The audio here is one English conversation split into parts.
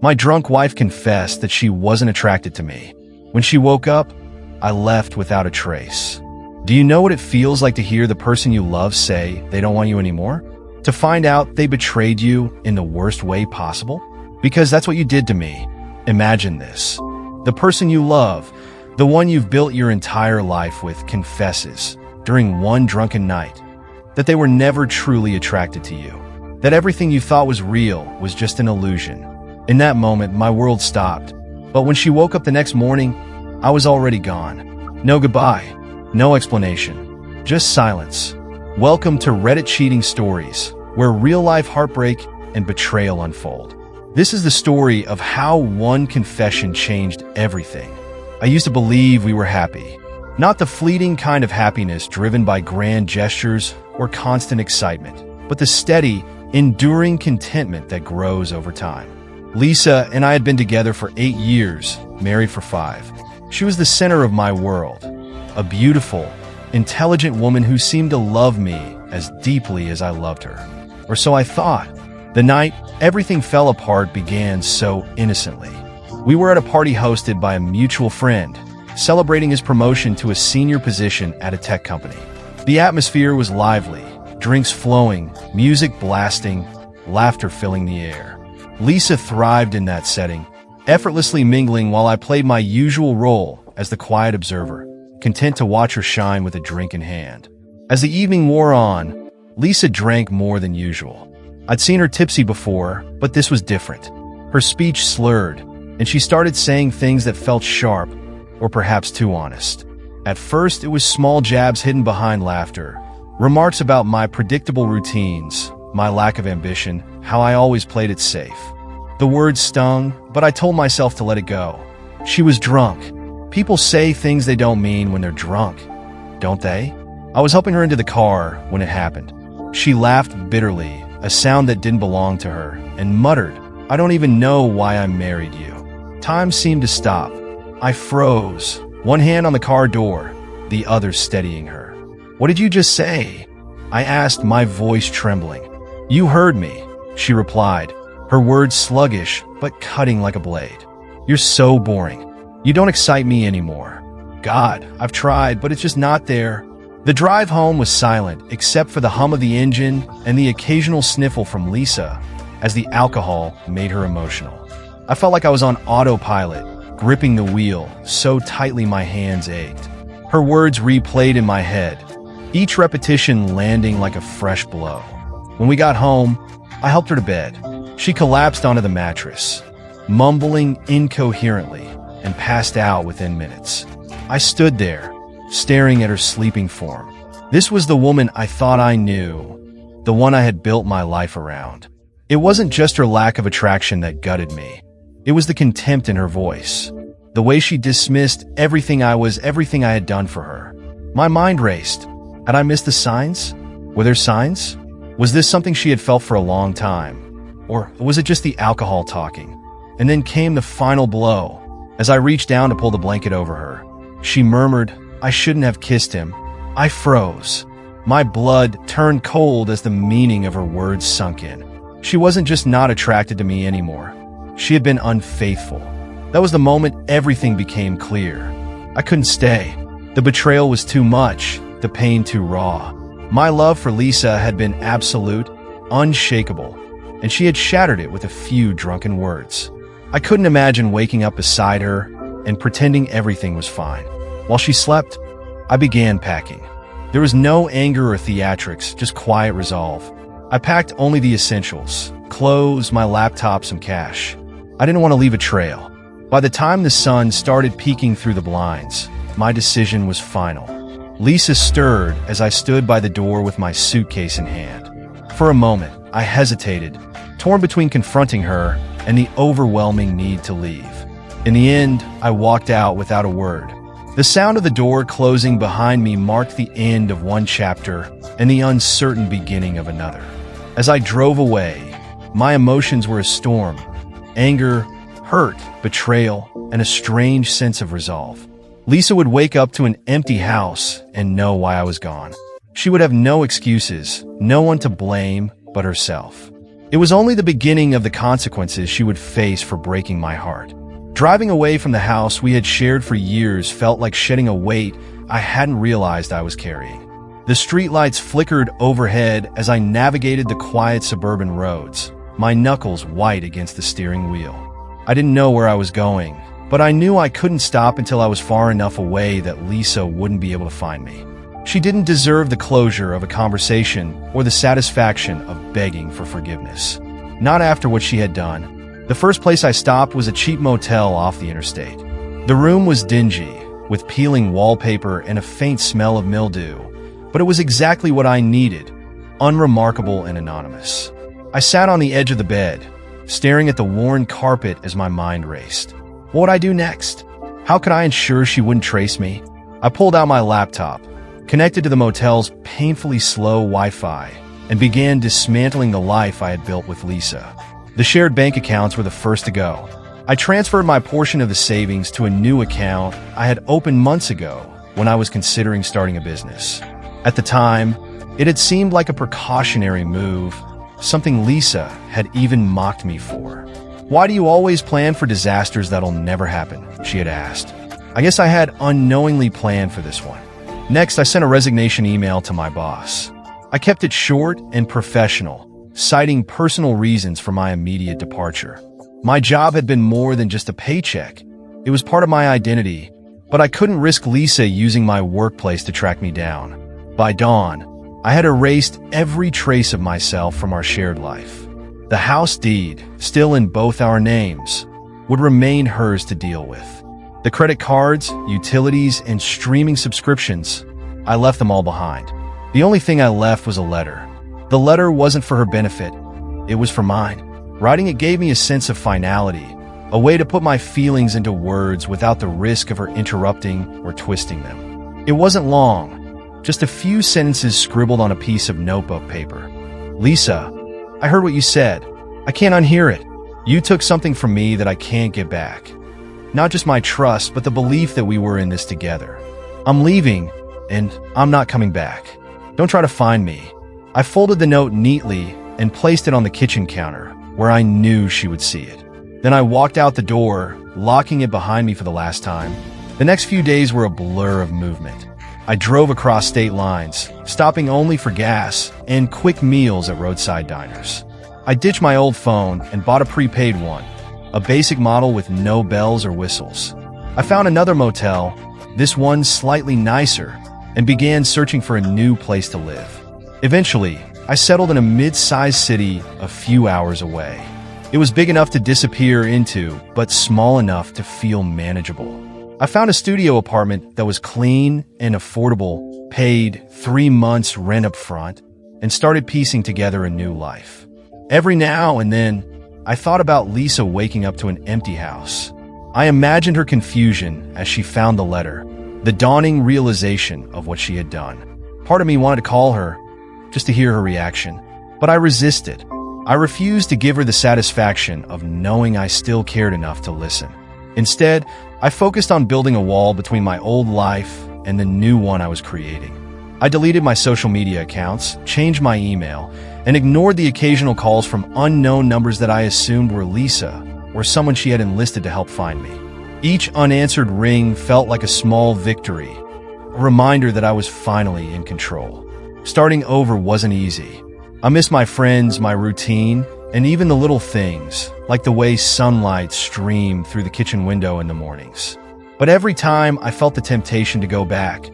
My drunk wife confessed that she wasn't attracted to me. When she woke up, I left without a trace. Do you know what it feels like to hear the person you love say they don't want you anymore? To find out they betrayed you in the worst way possible? Because that's what you did to me. Imagine this. The person you love, the one you've built your entire life with, confesses, during one drunken night, that they were never truly attracted to you. That everything you thought was real was just an illusion. In that moment, my world stopped. But when she woke up the next morning, I was already gone. No goodbye, no explanation, just silence. Welcome to Reddit Cheating Stories, where real-life heartbreak and betrayal unfold. This is the story of how one confession changed everything. I used to believe we were happy. Not the fleeting kind of happiness driven by grand gestures or constant excitement, but the steady, enduring contentment that grows over time. Lisa and I had been together for 8 years, married for 5. She was the center of my world, a beautiful, intelligent woman who seemed to love me as deeply as I loved her. Or so I thought. The night everything fell apart began so innocently. We were at a party hosted by a mutual friend, celebrating his promotion to a senior position at a tech company. The atmosphere was lively, drinks flowing, music blasting, laughter filling the air. Lisa thrived in that setting, effortlessly mingling while I played my usual role as the quiet observer, content to watch her shine with a drink in hand. As the evening wore on, Lisa drank more than usual. I'd seen her tipsy before, but this was different. Her speech slurred, and she started saying things that felt sharp, or perhaps too honest. At first, it was small jabs hidden behind laughter, remarks about my predictable routines, my lack of ambition, how I always played it safe. The words stung, but I told myself to let it go. She was drunk. People say things they don't mean when they're drunk, don't they? I was helping her into the car when it happened. She laughed bitterly, a sound that didn't belong to her, and muttered, "I don't even know why I married you." Time seemed to stop. I froze, one hand on the car door, the other steadying her. "What did you just say?" I asked, my voice trembling. "You heard me," she replied, her words sluggish but cutting like a blade. "You're so boring. You don't excite me anymore. God, I've tried, but it's just not there." The drive home was silent, except for the hum of the engine and the occasional sniffle from Lisa as the alcohol made her emotional. I felt like I was on autopilot, gripping the wheel so tightly my hands ached. Her words replayed in my head, each repetition landing like a fresh blow. When we got home, I helped her to bed. She collapsed onto the mattress, mumbling incoherently, and passed out within minutes. I stood there, staring at her sleeping form. This was the woman I thought I knew, the one I had built my life around. It wasn't just her lack of attraction that gutted me. It was the contempt in her voice, the way she dismissed everything I was, everything I had done for her. My mind raced. Had I missed the signs? Were there signs? Was this something she had felt for a long time? Or was it just the alcohol talking? And then came the final blow. As I reached down to pull the blanket over her, she murmured, "I shouldn't have kissed him." I froze. My blood turned cold as the meaning of her words sunk in. She wasn't just not attracted to me anymore. She had been unfaithful. That was the moment everything became clear. I couldn't stay. The betrayal was too much, the pain too raw. My love for Lisa had been absolute, unshakable, and she had shattered it with a few drunken words. I couldn't imagine waking up beside her and pretending everything was fine. While she slept, I began packing. There was no anger or theatrics, just quiet resolve. I packed only the essentials: clothes, my laptop, some cash. I didn't want to leave a trail. By the time the sun started peeking through the blinds, my decision was final. Lisa stirred as I stood by the door with my suitcase in hand. For a moment, I hesitated, torn between confronting her and the overwhelming need to leave. In the end, I walked out without a word. The sound of the door closing behind me marked the end of one chapter and the uncertain beginning of another. As I drove away, my emotions were a storm: anger, hurt, betrayal, and a strange sense of resolve. Lisa would wake up to an empty house and know why I was gone. She would have no excuses, no one to blame but herself. It was only the beginning of the consequences she would face for breaking my heart. Driving away from the house we had shared for years felt like shedding a weight I hadn't realized I was carrying. The streetlights flickered overhead as I navigated the quiet suburban roads, my knuckles white against the steering wheel. I didn't know where I was going, but I knew I couldn't stop until I was far enough away that Lisa wouldn't be able to find me. She didn't deserve the closure of a conversation or the satisfaction of begging for forgiveness. Not after what she had done. The first place I stopped was a cheap motel off the interstate. The room was dingy, with peeling wallpaper and a faint smell of mildew, but it was exactly what I needed, unremarkable and anonymous. I sat on the edge of the bed, staring at the worn carpet as my mind raced. What would I do next? How could I ensure she wouldn't trace me? I pulled out my laptop, connected to the motel's painfully slow Wi-Fi, and began dismantling the life I had built with Lisa. The shared bank accounts were the first to go. I transferred my portion of the savings to a new account I had opened months ago when I was considering starting a business. At the time, it had seemed like a precautionary move, something Lisa had even mocked me for. "Why do you always plan for disasters that'll never happen?" she had asked. I guess I had unknowingly planned for this one. Next, I sent a resignation email to my boss. I kept it short and professional, citing personal reasons for my immediate departure. My job had been more than just a paycheck. It was part of my identity, but I couldn't risk Lisa using my workplace to track me down. By dawn, I had erased every trace of myself from our shared life. The house deed, still in both our names, would remain hers to deal with. The credit cards, utilities, and streaming subscriptions, I left them all behind. The only thing I left was a letter. The letter wasn't for her benefit. It was for mine. Writing it gave me a sense of finality, a way to put my feelings into words without the risk of her interrupting or twisting them. It wasn't long, just a few sentences scribbled on a piece of notebook paper. "Lisa, I heard what you said. I can't unhear it. You took something from me that I can't get back. Not just my trust, but the belief that we were in this together. I'm leaving, and I'm not coming back. Don't try to find me." I folded the note neatly and placed it on the kitchen counter, where I knew she would see it. Then I walked out the door, locking it behind me for the last time. The next few days were a blur of movement. I drove across state lines, stopping only for gas and quick meals at roadside diners. I ditched my old phone and bought a prepaid one, a basic model with no bells or whistles. I found another motel, this one slightly nicer, and began searching for a new place to live. Eventually, I settled in a mid-sized city a few hours away. It was big enough to disappear into, but small enough to feel manageable. I found a studio apartment that was clean and affordable, paid 3 months rent up front, and started piecing together a new life. Every now and then, I thought about Lisa waking up to an empty house. I imagined her confusion as she found the letter, the dawning realization of what she had done. Part of me wanted to call her, just to hear her reaction, but I resisted. I refused to give her the satisfaction of knowing I still cared enough to listen. Instead, I focused on building a wall between my old life and the new one I was creating. I deleted my social media accounts, changed my email, and ignored the occasional calls from unknown numbers that I assumed were Lisa or someone she had enlisted to help find me. Each unanswered ring felt like a small victory, a reminder that I was finally in control. Starting over wasn't easy. I missed my friends, my routine, and even the little things, like the way sunlight streamed through the kitchen window in the mornings. But every time I felt the temptation to go back,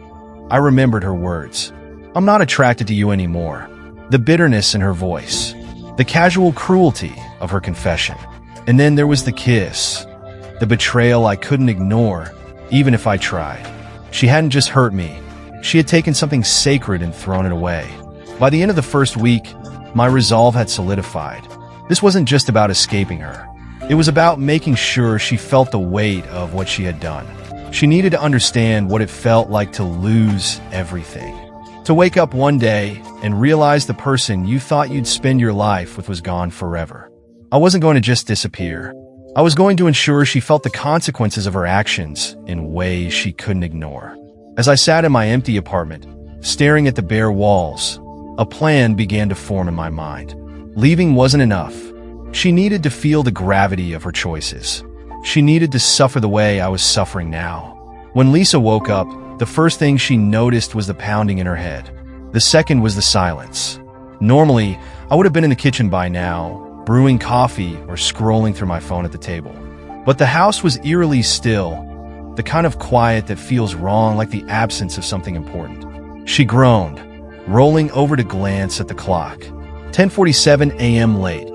I remembered her words. "I'm not attracted to you anymore." The bitterness in her voice, the casual cruelty of her confession. And then there was the kiss, the betrayal I couldn't ignore, even if I tried. She hadn't just hurt me. She had taken something sacred and thrown it away. By the end of the first week, my resolve had solidified. This wasn't just about escaping her. It was about making sure she felt the weight of what she had done. She needed to understand what it felt like to lose everything. To wake up one day and realize the person you thought you'd spend your life with was gone forever. I wasn't going to just disappear. I was going to ensure she felt the consequences of her actions in ways she couldn't ignore. As I sat in my empty apartment, staring at the bare walls, a plan began to form in my mind. Leaving wasn't enough. She needed to feel the gravity of her choices. She needed to suffer the way I was suffering now. When Lisa woke up, the first thing she noticed was the pounding in her head. The second was the silence. Normally, I would have been in the kitchen by now, brewing coffee or scrolling through my phone at the table. But the house was eerily still, the kind of quiet that feels wrong, like the absence of something important. She groaned, rolling over to glance at the clock. 10:47 a.m. late,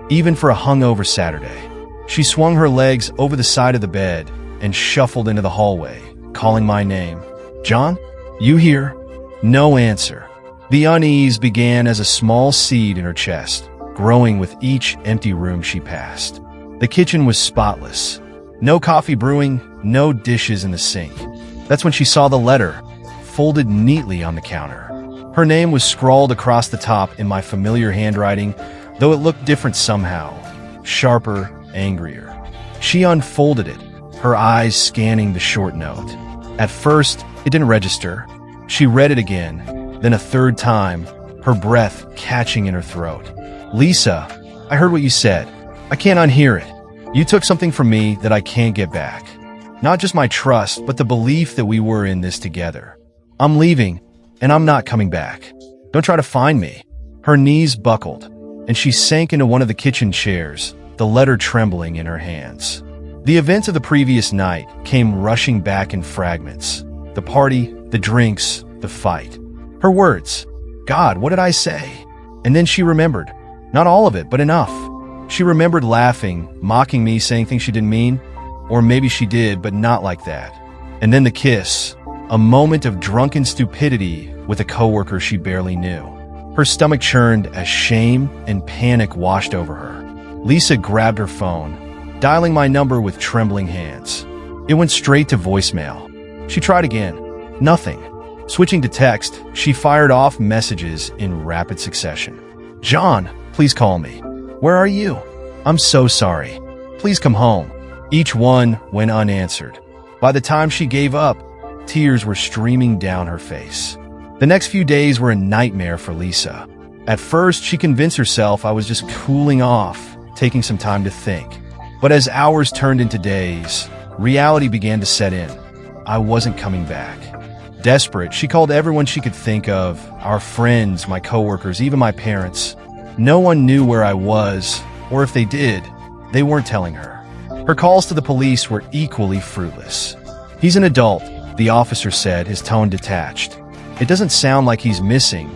even for a hungover Saturday. She swung her legs over the side of the bed and shuffled into the hallway, calling my name. "John? You here?" No answer. The unease began as a small seed in her chest, growing with each empty room she passed. The kitchen was spotless. No coffee brewing, no dishes in the sink. That's when she saw the letter, folded neatly on the counter. Her name was scrawled across the top in my familiar handwriting, though it looked different somehow. Sharper, angrier. She unfolded it, her eyes scanning the short note. At first, it didn't register. She read it again, then a third time, her breath catching in her throat. "Lisa, I heard what you said. I can't unhear it. You took something from me that I can't get back. Not just my trust, but the belief that we were in this together. I'm leaving, and I'm not coming back. Don't try to find me." Her knees buckled, and she sank into one of the kitchen chairs, the letter trembling in her hands. The events of the previous night came rushing back in fragments. The party, the drinks, the fight. Her words. God, what did I say? And then she remembered. Not all of it, but enough. She remembered laughing, mocking me, saying things she didn't mean. Or maybe she did, but not like that. And then the kiss. A moment of drunken stupidity with a coworker she barely knew. Her stomach churned as shame and panic washed over her. Lisa grabbed her phone, dialing my number with trembling hands. It went straight to voicemail. She tried again. Nothing. Switching to text, she fired off messages in rapid succession. "John, please call me. Where are you? I'm so sorry. Please come home." Each one went unanswered. By the time she gave up, tears were streaming down her face. The next few days were a nightmare for Lisa. At first, she convinced herself I was just cooling off, taking some time to think. But as hours turned into days, reality began to set in. I wasn't coming back. Desperate, she called everyone she could think of, our friends, my coworkers, even my parents. No one knew where I was, or if they did, they weren't telling her. Her calls to the police were equally fruitless. "He's an adult," the officer said, his tone detached. "It doesn't sound like he's missing,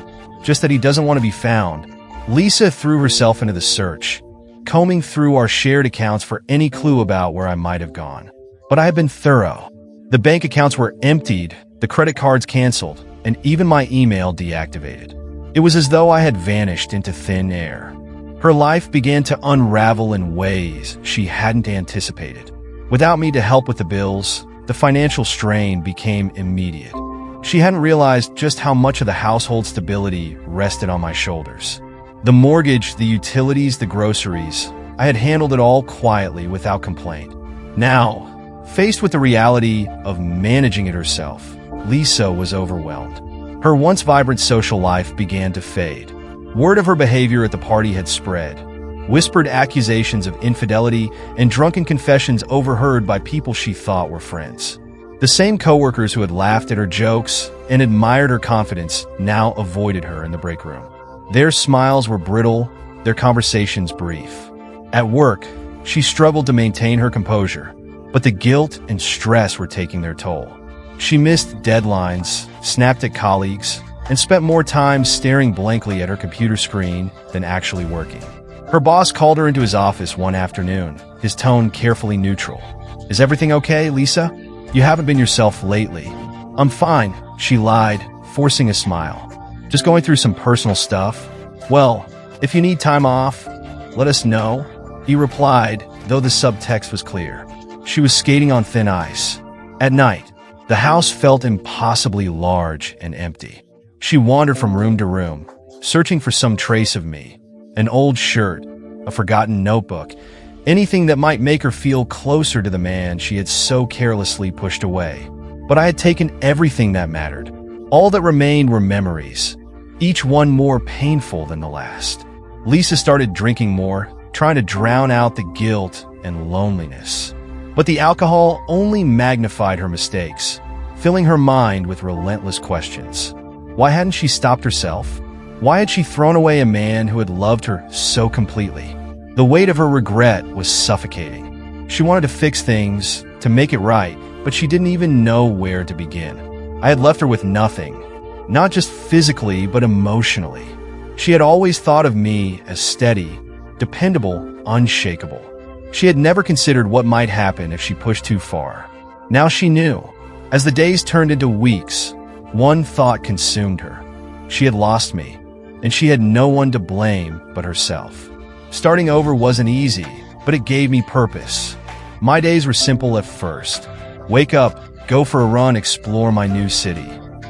just that he doesn't want to be found." Lisa threw herself into the search, combing through our shared accounts for any clue about where I might have gone. But I had been thorough. The bank accounts were emptied, the credit cards canceled, and even my email deactivated. It was as though I had vanished into thin air. Her life began to unravel in ways she hadn't anticipated. Without me to help with the bills, the financial strain became immediate. She hadn't realized just how much of the household stability rested on my shoulders. The mortgage, the utilities, the groceries, I had handled it all quietly without complaint. Now, faced with the reality of managing it herself, Lisa was overwhelmed. Her once vibrant social life began to fade. Word of her behavior at the party had spread. Whispered accusations of infidelity and drunken confessions overheard by people she thought were friends. The same coworkers who had laughed at her jokes and admired her confidence now avoided her in the break room. Their smiles were brittle, their conversations brief. At work, she struggled to maintain her composure, but the guilt and stress were taking their toll. She missed deadlines, snapped at colleagues, and spent more time staring blankly at her computer screen than actually working. Her boss called her into his office one afternoon, his tone carefully neutral. "Is everything okay, Lisa? You haven't been yourself lately." "I'm fine," she lied, forcing a smile. "Just going through some personal stuff." "Well, if you need time off, let us know," he replied, though the subtext was clear. She was skating on thin ice. At night, the house felt impossibly large and empty. She wandered from room to room, searching for some trace of me. An old shirt, a forgotten notebook, anything that might make her feel closer to the man she had so carelessly pushed away. But I had taken everything that mattered. All that remained were memories, each one more painful than the last. Lisa started drinking more, trying to drown out the guilt and loneliness. But the alcohol only magnified her mistakes, filling her mind with relentless questions. Why hadn't she stopped herself? Why had she thrown away a man who had loved her so completely? The weight of her regret was suffocating. She wanted to fix things, to make it right, but she didn't even know where to begin. I had left her with nothing, not just physically, but emotionally. She had always thought of me as steady, dependable, unshakable. She had never considered what might happen if she pushed too far. Now she knew. As the days turned into weeks, one thought consumed her. She had lost me, and she had no one to blame but herself. Starting over wasn't easy, but it gave me purpose. My days were simple at first. Wake up, go for a run, explore my new city.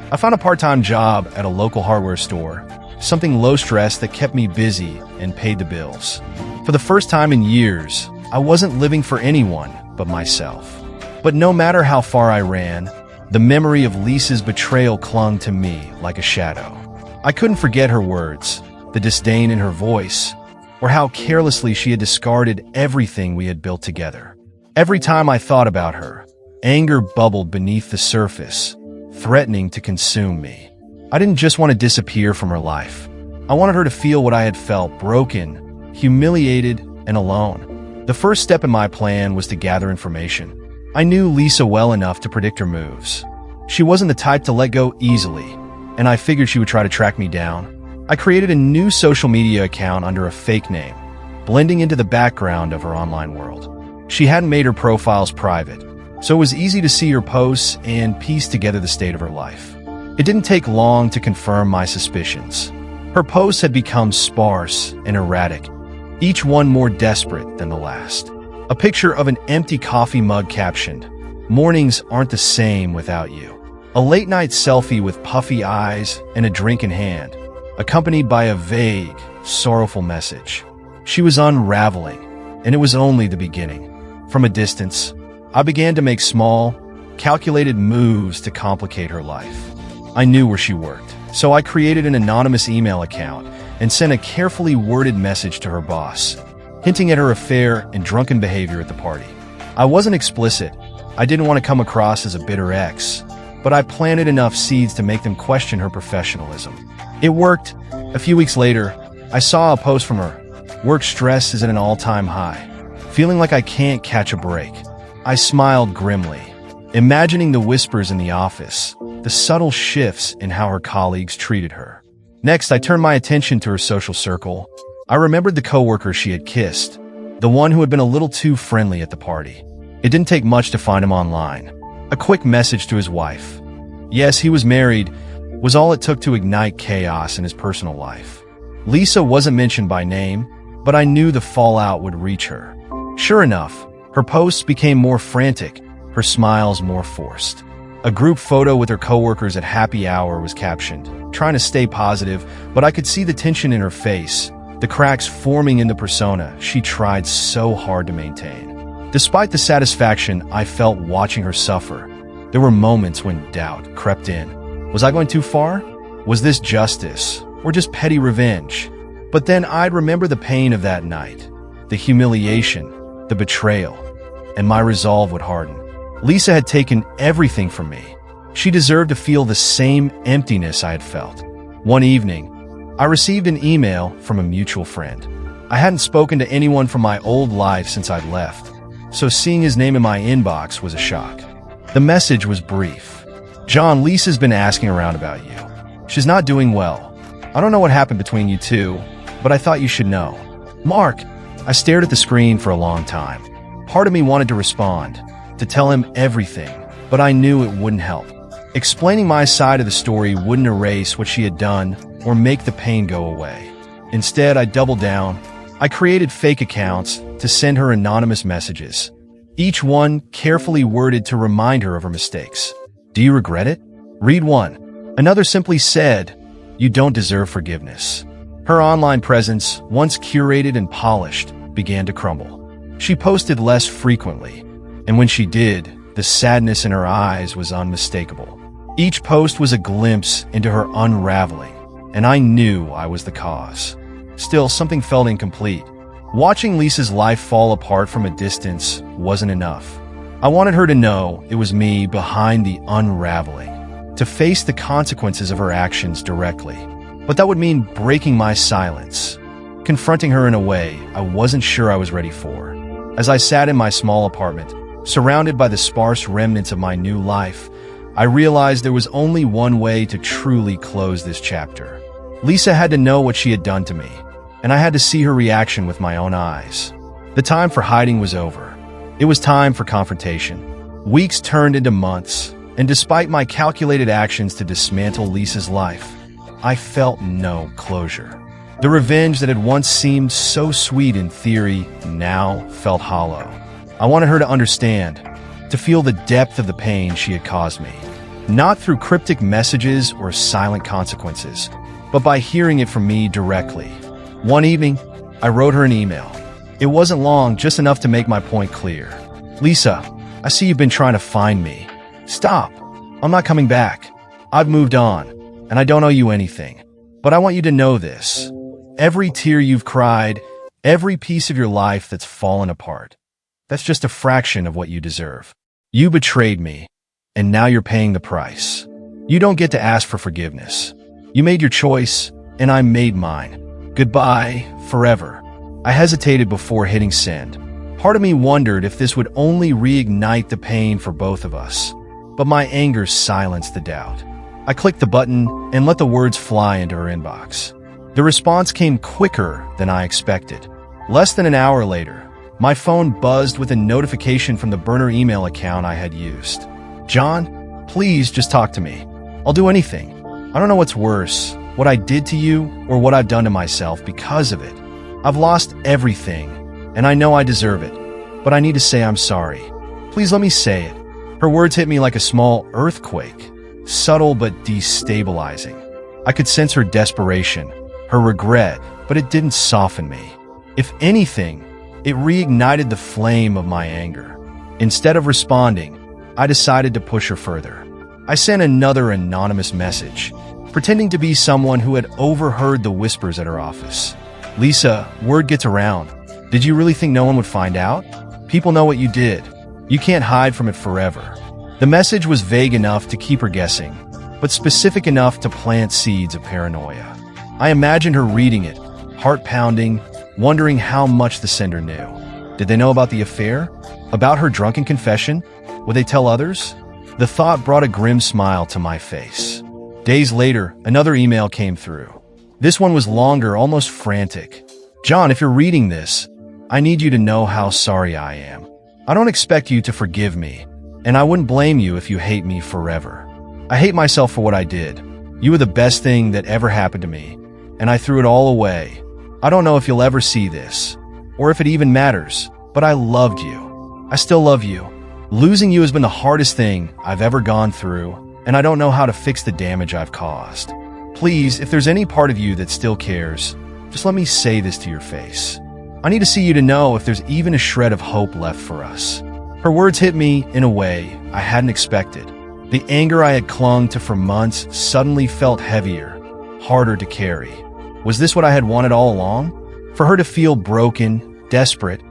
I found a part-time job at a local hardware store, something low-stress that kept me busy and paid the bills. For the first time in years, I wasn't living for anyone but myself. But no matter how far I ran, the memory of Lisa's betrayal clung to me like a shadow. I couldn't forget her words, the disdain in her voice, or how carelessly she had discarded everything we had built together. Every time I thought about her, anger bubbled beneath the surface, threatening to consume me. I didn't just want to disappear from her life. I wanted her to feel what I had felt, broken, humiliated, and alone. The first step in my plan was to gather information. I knew Lisa well enough to predict her moves. She wasn't the type to let go easily, and I figured she would try to track me down. I created a new social media account under a fake name, blending into the background of her online world. She hadn't made her profiles private, so it was easy to see her posts and piece together the state of her life. It didn't take long to confirm my suspicions. Her posts had become sparse and erratic, each one more desperate than the last. A picture of an empty coffee mug captioned, "Mornings aren't the same without you." A late-night selfie with puffy eyes and a drink in hand, accompanied by a vague, sorrowful message. She was unraveling, and it was only the beginning. From a distance, I began to make small, calculated moves to complicate her life. I knew where she worked, so I created an anonymous email account and sent a carefully worded message to her boss, hinting at her affair and drunken behavior at the party. I wasn't explicit. I didn't want to come across as a bitter ex, but I planted enough seeds to make them question her professionalism. It worked. A few weeks later, I saw a post from her. "Work stress is at an all-time high. Feeling like I can't catch a break." I smiled grimly, imagining the whispers in the office, the subtle shifts in how her colleagues treated her. Next, I turned my attention to her social circle. I remembered the coworker she had kissed, the one who had been a little too friendly at the party. It didn't take much to find him online. A quick message to his wife. Yes, he was married, was all it took to ignite chaos in his personal life. Lisa wasn't mentioned by name, but I knew the fallout would reach her. Sure enough, her posts became more frantic, her smiles more forced. A group photo with her coworkers at happy hour was captioned, trying to stay positive, but I could see the tension in her face, the cracks forming in the persona she tried so hard to maintain. Despite the satisfaction I felt watching her suffer, there were moments when doubt crept in. Was I going too far? Was this justice, or just petty revenge? But then I'd remember the pain of that night, the humiliation, the betrayal, and my resolve would harden. Lisa had taken everything from me. She deserved to feel the same emptiness I had felt. One evening, I received an email from a mutual friend. I hadn't spoken to anyone from my old life since I'd left, so seeing his name in my inbox was a shock. The message was brief. "John, Lisa's been asking around about you. She's not doing well. I don't know what happened between you two, but I thought you should know. Mark." I stared at the screen for a long time. Part of me wanted to respond, to tell him everything, but I knew it wouldn't help. Explaining my side of the story wouldn't erase what she had done or make the pain go away. Instead, I doubled down. I created fake accounts to send her anonymous messages, each one carefully worded to remind her of her mistakes. "Do you regret it?" Read one. Another simply said, "You don't deserve forgiveness." Her online presence, once curated and polished, began to crumble. She posted less frequently, and when she did, the sadness in her eyes was unmistakable. Each post was a glimpse into her unraveling, and I knew I was the cause. Still, something felt incomplete. Watching Lisa's life fall apart from a distance wasn't enough. I wanted her to know it was me behind the unraveling, to face the consequences of her actions directly. But that would mean breaking my silence, confronting her in a way I wasn't sure I was ready for. As I sat in my small apartment, surrounded by the sparse remnants of my new life, I realized there was only one way to truly close this chapter. Lisa had to know what she had done to me, and I had to see her reaction with my own eyes. The time for hiding was over. It was time for confrontation. Weeks turned into months, and despite my calculated actions to dismantle Lisa's life, I felt no closure. The revenge that had once seemed so sweet in theory now felt hollow. I wanted her to understand, to feel the depth of the pain she had caused me, not through cryptic messages or silent consequences, but by hearing it from me directly. One evening, I wrote her an email. It wasn't long, just enough to make my point clear. Lisa, I see you've been trying to find me. Stop. I'm not coming back. I've moved on, and I don't owe you anything. But I want you to know this. Every tear you've cried, every piece of your life that's fallen apart, that's just a fraction of what you deserve. You betrayed me, and now you're paying the price. You don't get to ask for forgiveness. You made your choice, and I made mine. Goodbye, forever. I hesitated before hitting send. Part of me wondered if this would only reignite the pain for both of us, but my anger silenced the doubt. I clicked the button and let the words fly into her inbox. The response came quicker than I expected. Less than an hour later, my phone buzzed with a notification from the burner email account I had used. John, please just talk to me. I'll do anything. I don't know what's worse, what I did to you or what I've done to myself because of it. I've lost everything, and I know I deserve it, but I need to say I'm sorry. Please let me say it. Her words hit me like a small earthquake, subtle but destabilizing. I could sense her desperation, her regret, but it didn't soften me. If anything, it reignited the flame of my anger. Instead of responding, I decided to push her further. I sent another anonymous message, pretending to be someone who had overheard the whispers at her office. Lisa, word gets around. Did you really think no one would find out? People know what you did. You can't hide from it forever. The message was vague enough to keep her guessing, but specific enough to plant seeds of paranoia. I imagined her reading it, heart pounding, wondering how much the sender knew. Did they know about the affair? About her drunken confession? Would they tell others? The thought brought a grim smile to my face. Days later, another email came through. This one was longer, almost frantic. John, if you're reading this, I need you to know how sorry I am. I don't expect you to forgive me, and I wouldn't blame you if you hate me forever. I hate myself for what I did. You were the best thing that ever happened to me, and I threw it all away. I don't know if you'll ever see this, or if it even matters, but I loved you. I still love you. Losing you has been the hardest thing I've ever gone through, and I don't know how to fix the damage I've caused. Please, if there's any part of you that still cares, just let me say this to your face. I need to see you to know if there's even a shred of hope left for us. Her words hit me in a way I hadn't expected. The anger I had clung to for months suddenly felt heavier, harder to carry. Was this what I had wanted all along? For her to feel broken, desperate,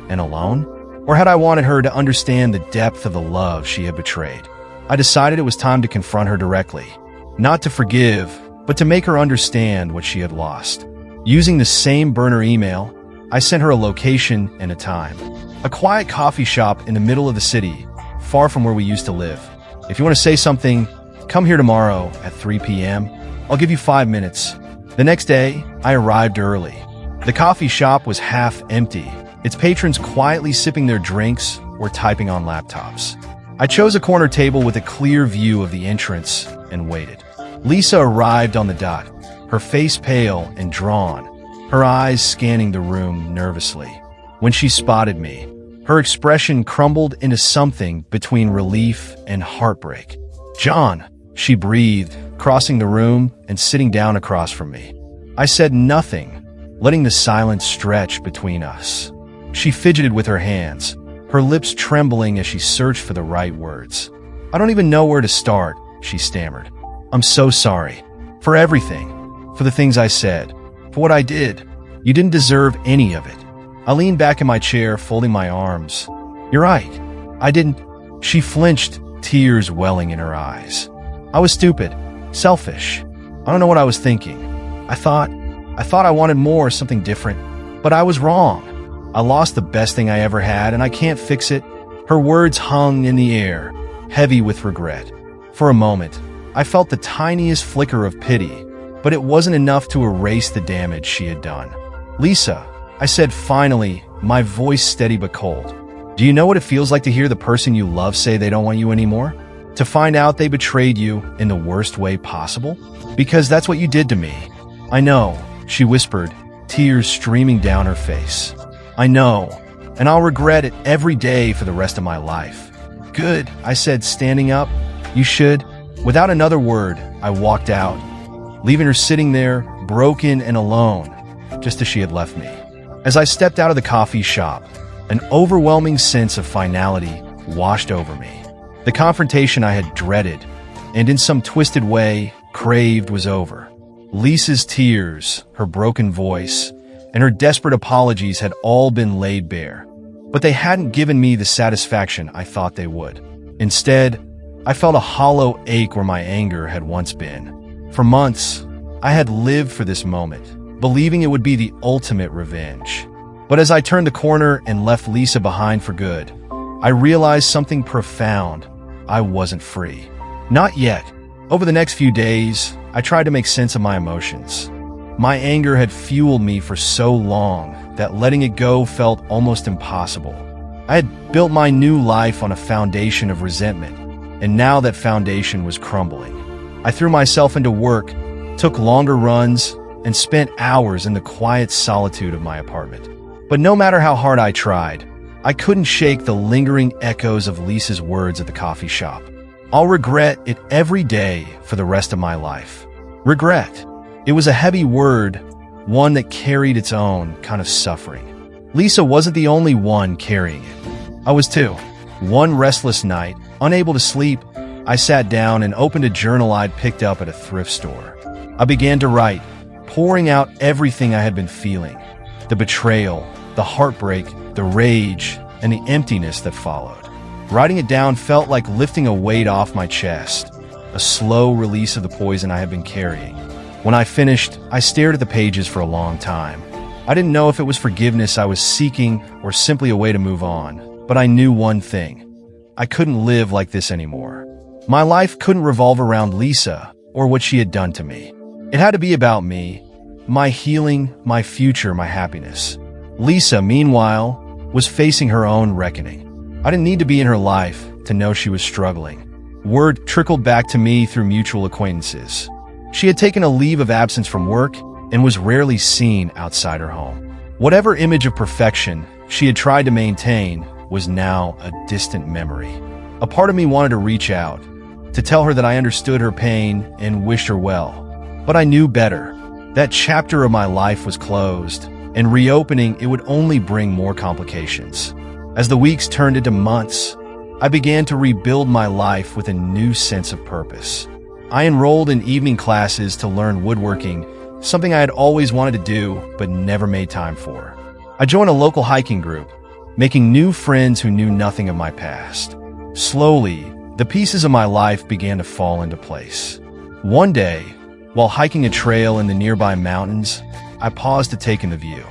and alone? Or had I wanted her to understand the depth of the love she had betrayed? I decided it was time to confront her directly. Not to forgive, but to make her understand what she had lost. Using the same burner email, I sent her a location and a time. A quiet coffee shop in the middle of the city, far from where we used to live. If you want to say something, come here tomorrow at 3 p.m. I'll give you 5 minutes. The next day, I arrived early. The coffee shop was half empty, its patrons quietly sipping their drinks or typing on laptops. I chose a corner table with a clear view of the entrance and waited. Lisa arrived on the dot, her face pale and drawn, her eyes scanning the room nervously. When she spotted me, her expression crumbled into something between relief and heartbreak. "John," she breathed, crossing the room and sitting down across from me. I said nothing, letting the silence stretch between us. She fidgeted with her hands, her lips trembling as she searched for the right words. "I don't even know where to start," she stammered. "I'm so sorry. For everything. For the things I said. For what I did. You didn't deserve any of it. I leaned back in my chair, folding my arms. You're right. I didn't. She flinched, tears welling in her eyes. I was stupid, selfish. I don't know what I was thinking. I thought I wanted more, something different, but I was wrong. I lost the best thing I ever had, and I can't fix it. Her words hung in the air, heavy with regret. For a moment, I felt the tiniest flicker of pity, but it wasn't enough to erase the damage she had done. Lisa, I said finally, my voice steady but cold. Do you know what it feels like to hear the person you love say they don't want you anymore? To find out they betrayed you in the worst way possible? Because that's what you did to me. I know, she whispered, tears streaming down her face. I know, and I'll regret it every day for the rest of my life. Good, I said, standing up. You should. Without another word, I walked out, leaving her sitting there, broken and alone, just as she had left me. As I stepped out of the coffee shop, an overwhelming sense of finality washed over me. The confrontation I had dreaded, and in some twisted way, craved, was over. Lisa's tears, her broken voice, and her desperate apologies had all been laid bare, but they hadn't given me the satisfaction I thought they would. Instead, I felt a hollow ache where my anger had once been. For months, I had lived for this moment, believing it would be the ultimate revenge. But as I turned the corner and left Lisa behind for good, I realized something profound. I wasn't free. Not yet. Over the next few days, I tried to make sense of my emotions. My anger had fueled me for so long that letting it go felt almost impossible. I had built my new life on a foundation of resentment, and now that foundation was crumbling. I threw myself into work, took longer runs, and spent hours in the quiet solitude of my apartment. But no matter how hard I tried, I couldn't shake the lingering echoes of Lisa's words at the coffee shop. I'll regret it every day for the rest of my life. Regret. It was a heavy word, one that carried its own kind of suffering. Lisa wasn't the only one carrying it. I was too. One restless night, unable to sleep, I sat down and opened a journal I'd picked up at a thrift store. I began to write, pouring out everything I had been feeling. The betrayal, the heartbreak, the rage, and the emptiness that followed. Writing it down felt like lifting a weight off my chest, a slow release of the poison I had been carrying. When I finished, I stared at the pages for a long time. I didn't know if it was forgiveness I was seeking or simply a way to move on, but I knew one thing. I couldn't live like this anymore. My life couldn't revolve around Lisa or what she had done to me. It had to be about me, my healing, my future, my happiness. Lisa, meanwhile, was facing her own reckoning. I didn't need to be in her life to know she was struggling. Word trickled back to me through mutual acquaintances. She had taken a leave of absence from work and was rarely seen outside her home. Whatever image of perfection she had tried to maintain was now a distant memory. A part of me wanted to reach out, to tell her that I understood her pain and wished her well. But I knew better. That chapter of my life was closed, and reopening it would only bring more complications. As the weeks turned into months, I began to rebuild my life with a new sense of purpose. I enrolled in evening classes to learn woodworking, something I had always wanted to do but never made time for. I joined a local hiking group, making new friends who knew nothing of my past. Slowly, the pieces of my life began to fall into place. One day, while hiking a trail in the nearby mountains, I paused to take in the view.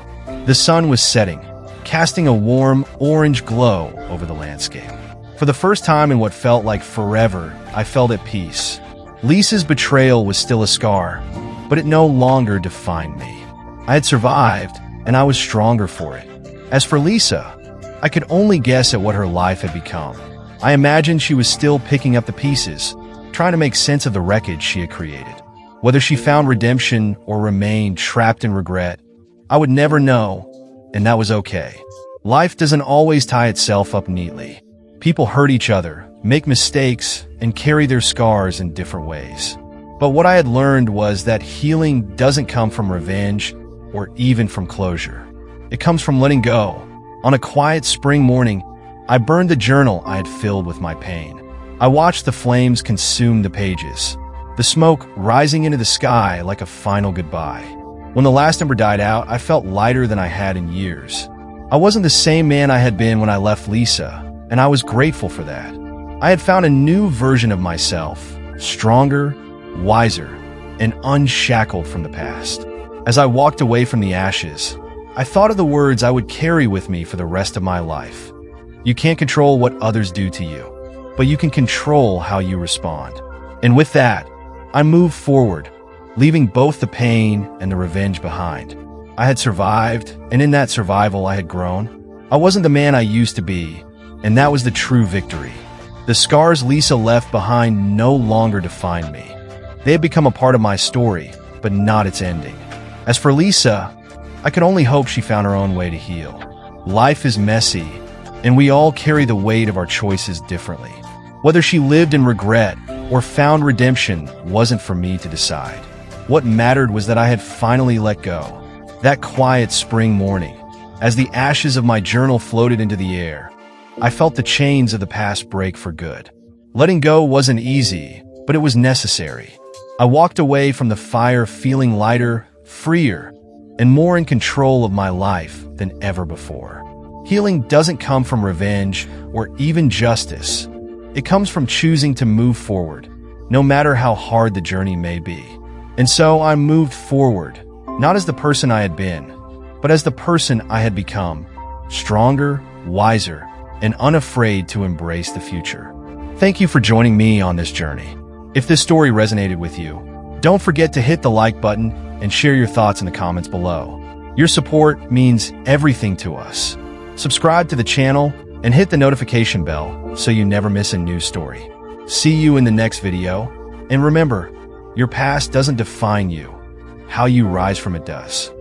The sun was setting, casting a warm orange glow over the landscape. For the first time in what felt like forever, I felt at peace. Lisa's betrayal was still a scar, but it no longer defined me. I had survived, and I was stronger for it. As for Lisa, I could only guess at what her life had become. I imagined she was still picking up the pieces, trying to make sense of the wreckage she had created. Whether she found redemption or remained trapped in regret, I would never know, and that was okay. Life doesn't always tie itself up neatly. People hurt each other, make mistakes, and carry their scars in different ways. But what I had learned was that healing doesn't come from revenge or even from closure. It comes from letting go. On a quiet spring morning, I burned the journal I had filled with my pain. I watched the flames consume the pages, the smoke rising into the sky like a final goodbye. When the last ember died out, I felt lighter than I had in years. I wasn't the same man I had been when I left Lisa, and I was grateful for that. I had found a new version of myself, stronger, wiser, and unshackled from the past. As I walked away from the ashes, I thought of the words I would carry with me for the rest of my life. You can't control what others do to you, but you can control how you respond. And with that, I moved forward, leaving both the pain and the revenge behind. I had survived, and in that survival I had grown. I wasn't the man I used to be, and that was the true victory. The scars Lisa left behind no longer defined me. They had become a part of my story, but not its ending. As for Lisa, I could only hope she found her own way to heal. Life is messy, and we all carry the weight of our choices differently. Whether she lived in regret or found redemption wasn't for me to decide. What mattered was that I had finally let go. That quiet spring morning, as the ashes of my journal floated into the air, I felt the chains of the past break for good. Letting go wasn't easy, but it was necessary. I walked away from the fire feeling lighter, freer, and more in control of my life than ever before. Healing doesn't come from revenge or even justice. It comes from choosing to move forward, no matter how hard the journey may be. And so I moved forward, not as the person I had been, but as the person I had become, stronger, wiser, and unafraid to embrace the future. Thank you for joining me on this journey. If this story resonated with you, don't forget to hit the like button and share your thoughts in the comments below. Your support means everything to us. Subscribe to the channel and hit the notification bell so you never miss a new story. See you in the next video, and remember, your past doesn't define you. How you rise from it does.